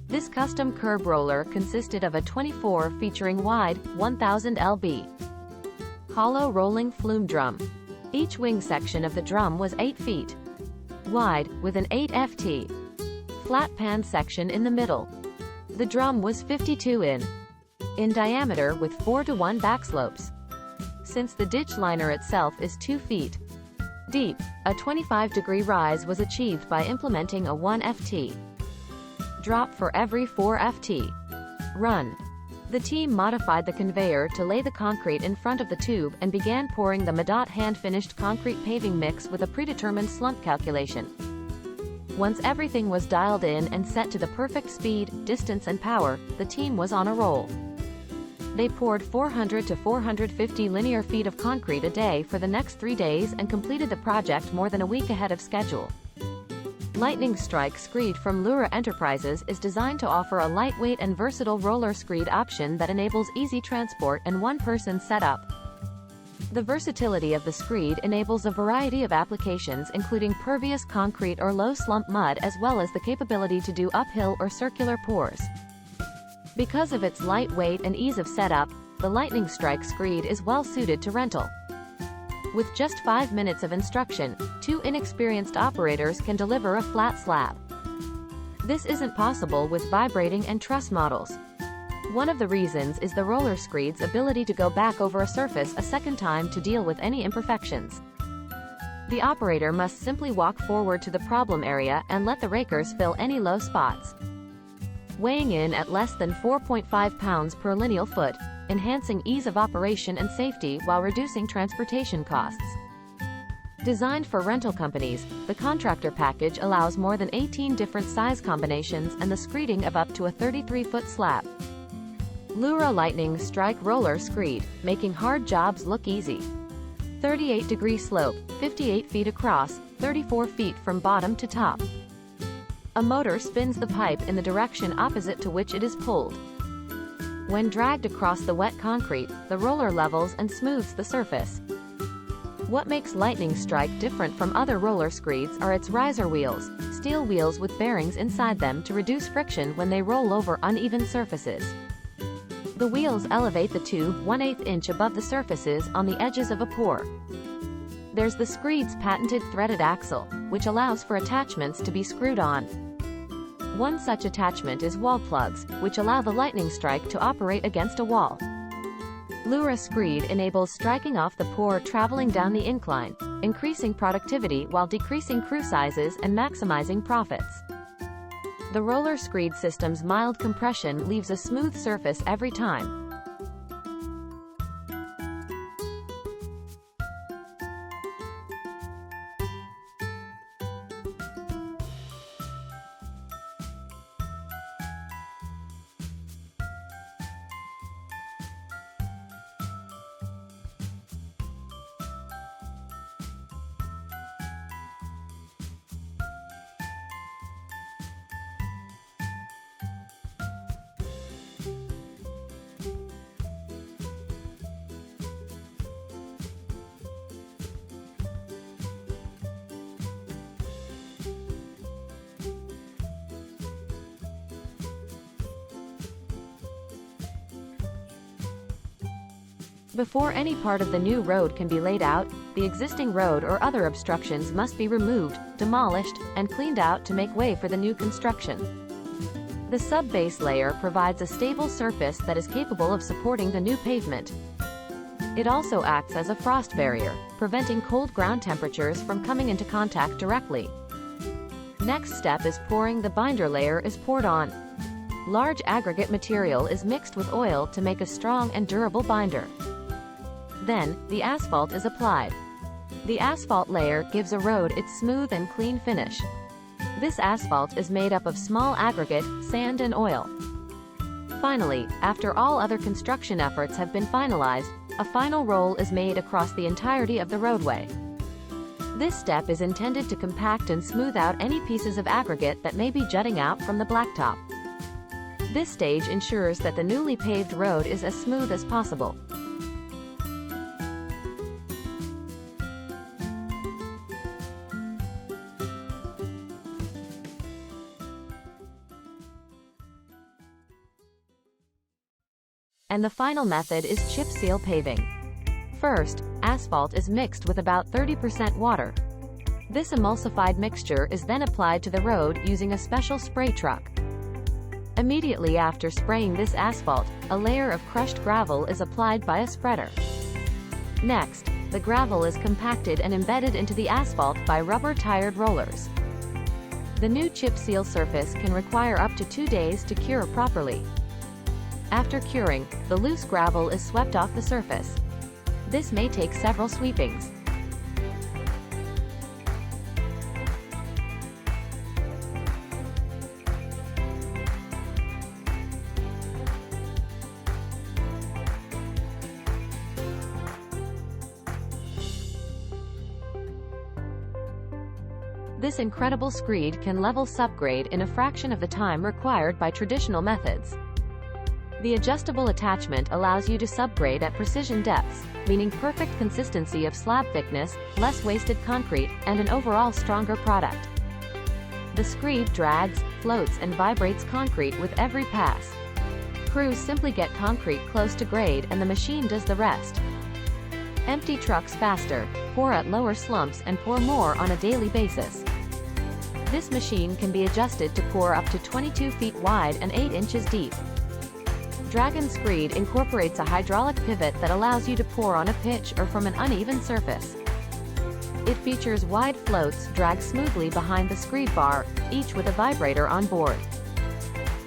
This custom curb roller consisted of a 24 featuring wide, 1000 lb. hollow rolling flume drum. Each wing section of the drum was 8 feet wide, with an 8 ft. flat pan section in the middle. The drum was 52 in diameter with 4:1 backslopes. Since the ditch liner itself is 2 feet deep, a 25-degree rise was achieved by implementing a 1 ft. drop for every 4 ft. run. The team modified the conveyor to lay the concrete in front of the tube and began pouring the MDOT hand-finished concrete paving mix with a predetermined slump calculation. Once everything was dialed in and set to the perfect speed, distance and power, the team was on a roll. They poured 400 to 450 linear feet of concrete a day for the next 3 days and completed the project more than a week ahead of schedule. Lightning Strike Screed from Lura Enterprises is designed to offer a lightweight and versatile roller screed option that enables easy transport and one-person setup. The versatility of the screed enables a variety of applications including pervious concrete or low-slump mud, as well as the capability to do uphill or circular pours. Because of its light weight and ease of setup, the Lightning Strike Screed is well suited to rental. With just 5 minutes of instruction, 2 inexperienced operators can deliver a flat slab. This isn't possible with vibrating and truss models. One of the reasons is the roller screed's ability to go back over a surface a second time to deal with any imperfections. The operator must simply walk forward to the problem area and let the rakers fill any low spots. Weighing in at less than 4.5 pounds per lineal foot, enhancing ease of operation and safety while reducing transportation costs. Designed for rental companies, the contractor package allows more than 18 different size combinations and the screeding of up to a 33-foot slab. Lura Lightning Strike Roller Screed, making hard jobs look easy. 38-degree slope, 58 feet across, 34 feet from bottom to top. A motor spins the pipe in the direction opposite to which it is pulled. When dragged across the wet concrete, the roller levels and smooths the surface. What makes Lightning Strike different from other roller screeds are its riser wheels, steel wheels with bearings inside them to reduce friction when they roll over uneven surfaces. The wheels elevate the tube 1/8 inch above the surfaces on the edges of a pour. There's the Screed's patented threaded axle, which allows for attachments to be screwed on. One such attachment is wall plugs, which allow the Lightning Strike to operate against a wall. Lura Screed enables striking off the pour traveling down the incline, increasing productivity while decreasing crew sizes and maximizing profits. The roller screed system's mild compression leaves a smooth surface every time. Before any part of the new road can be laid out, the existing road or other obstructions must be removed, demolished, and cleaned out to make way for the new construction. The sub-base layer provides a stable surface that is capable of supporting the new pavement. It also acts as a frost barrier, preventing cold ground temperatures from coming into contact directly. Next step is pouring. The binder layer is poured on. Large aggregate material is mixed with oil to make a strong and durable binder. Then, the asphalt is applied. The asphalt layer gives a road its smooth and clean finish. This asphalt is made up of small aggregate, sand and oil. Finally, after all other construction efforts have been finalized, a final roll is made across the entirety of the roadway. This step is intended to compact and smooth out any pieces of aggregate that may be jutting out from the blacktop. This stage ensures that the newly paved road is as smooth as possible. And the final method is chip seal paving. First, asphalt is mixed with about 30% water. This emulsified mixture is then applied to the road using a special spray truck. Immediately after spraying this asphalt, a layer of crushed gravel is applied by a spreader. Next, the gravel is compacted and embedded into the asphalt by rubber-tired rollers. The new chip seal surface can require up to 2 days to cure properly. After curing, the loose gravel is swept off the surface. This may take several sweepings. This incredible screed can level subgrade in a fraction of the time required by traditional methods. The adjustable attachment allows you to subgrade at precision depths, meaning perfect consistency of slab thickness, less wasted concrete, and an overall stronger product. The screed drags, floats, and vibrates concrete with every pass. Crews simply get concrete close to grade and the machine does the rest. Empty trucks faster, pour at lower slumps, and pour more on a daily basis. This machine can be adjusted to pour up to 22 feet wide and 8 inches deep. Dragon Screed incorporates a hydraulic pivot that allows you to pour on a pitch or from an uneven surface. It features wide floats drag smoothly behind the screed bar, each with a vibrator on board.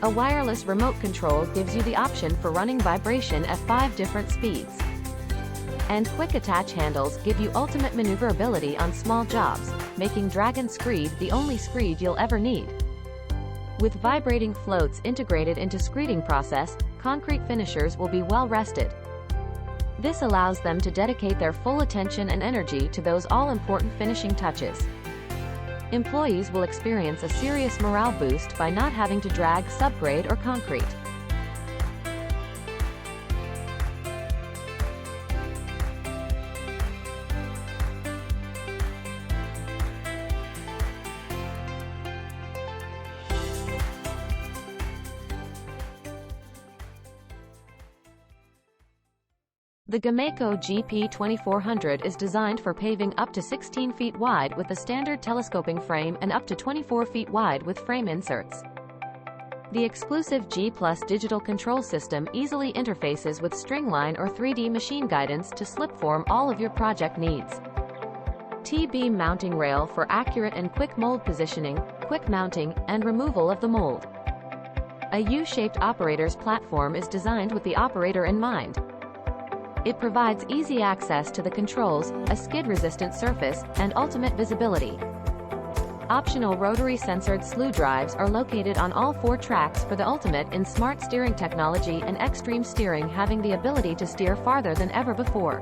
A wireless remote control gives you the option for running vibration at 5 different speeds. And quick attach handles give you ultimate maneuverability on small jobs, making Dragon Screed the only screed you'll ever need. With vibrating floats integrated into screeding process, concrete finishers will be well rested. This allows them to dedicate their full attention and energy to those all-important finishing touches. Employees will experience a serious morale boost by not having to drag subgrade or concrete. The GOMACO GP2400 is designed for paving up to 16 feet wide with a standard telescoping frame and up to 24 feet wide with frame inserts. The exclusive G+ digital control system easily interfaces with Stringline or 3D machine guidance to slipform all of your project needs. T-beam mounting rail for accurate and quick mold positioning, quick mounting, and removal of the mold. A U-shaped operator's platform is designed with the operator in mind. It provides easy access to the controls, a skid-resistant surface, and ultimate visibility. Optional rotary sensored slew drives are located on all 4 tracks for the ultimate in smart steering technology and extreme steering, having the ability to steer farther than ever before.